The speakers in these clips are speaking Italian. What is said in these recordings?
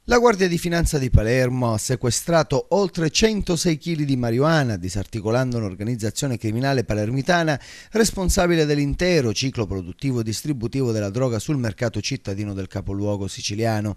La Guardia di Finanza di Palermo ha sequestrato oltre 106 kg di marijuana, disarticolando un'organizzazione criminale palermitana responsabile dell'intero ciclo produttivo e distributivo della droga sul mercato cittadino del capoluogo siciliano.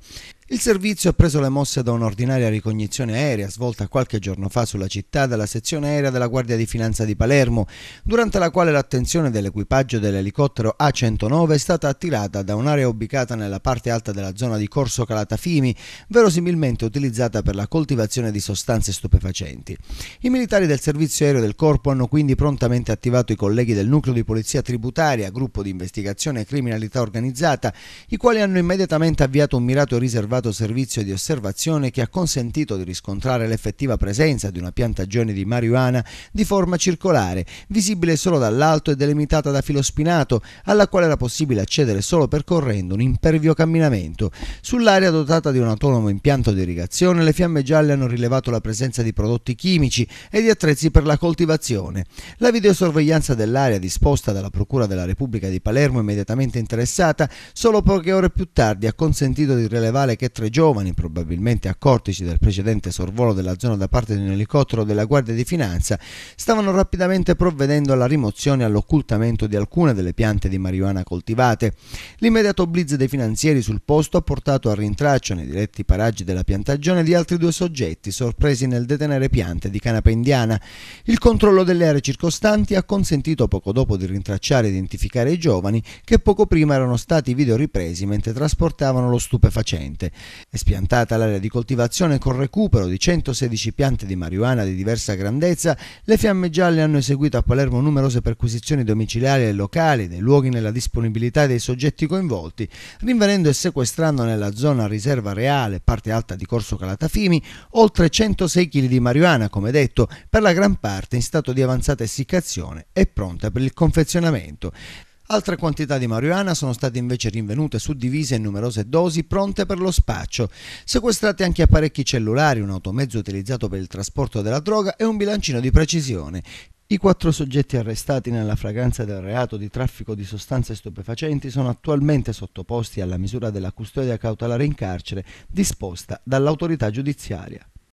Il servizio ha preso le mosse da un'ordinaria ricognizione aerea svolta qualche giorno fa sulla città dalla sezione aerea della Guardia di Finanza di Palermo, durante la quale l'attenzione dell'equipaggio dell'elicottero A109 è stata attirata da un'area ubicata nella parte alta della zona di Corso Calatafimi, verosimilmente utilizzata per la coltivazione di sostanze stupefacenti. I militari del servizio aereo del corpo hanno quindi prontamente attivato i colleghi del nucleo di polizia tributaria, gruppo di investigazione e criminalità organizzata, i quali hanno immediatamente avviato un mirato e riservato servizio di osservazione che ha consentito di riscontrare l'effettiva presenza di una piantagione di marijuana di forma circolare, visibile solo dall'alto e delimitata da filo spinato, alla quale era possibile accedere solo percorrendo un impervio camminamento. Sull'area dotata di un autonomo impianto di irrigazione, le fiamme gialle hanno rilevato la presenza di prodotti chimici e di attrezzi per la coltivazione. La videosorveglianza dell'area disposta dalla Procura della Repubblica di Palermo, immediatamente interessata, solo poche ore più tardi ha consentito di rilevare che 3 giovani, probabilmente accortici del precedente sorvolo della zona da parte di un elicottero della Guardia di Finanza, stavano rapidamente provvedendo alla rimozione e all'occultamento di alcune delle piante di marijuana coltivate. L'immediato blitz dei finanzieri sul posto ha portato al rintraccio nei diretti paraggi della piantagione di altri 2 soggetti sorpresi nel detenere piante di canapa indiana. Il controllo delle aree circostanti ha consentito poco dopo di rintracciare e identificare i giovani che poco prima erano stati videoripresi mentre trasportavano lo stupefacente. È spiantata l'area di coltivazione con recupero di 116 piante di marijuana di diversa grandezza. Le fiamme gialle hanno eseguito a Palermo numerose perquisizioni domiciliari e locali dei luoghi nella disponibilità dei soggetti coinvolti, rinvenendo e sequestrando nella zona riserva reale, parte alta di Corso Calatafimi, oltre 106 kg di marijuana, come detto, per la gran parte in stato di avanzata essiccazione e pronta per il confezionamento. Altre quantità di marijuana sono state invece rinvenute suddivise in numerose dosi pronte per lo spaccio. Sequestrati anche apparecchi cellulari, un automezzo utilizzato per il trasporto della droga e un bilancino di precisione. I 4 soggetti arrestati nella flagranza del reato di traffico di sostanze stupefacenti sono attualmente sottoposti alla misura della custodia cautelare in carcere disposta dall'autorità giudiziaria.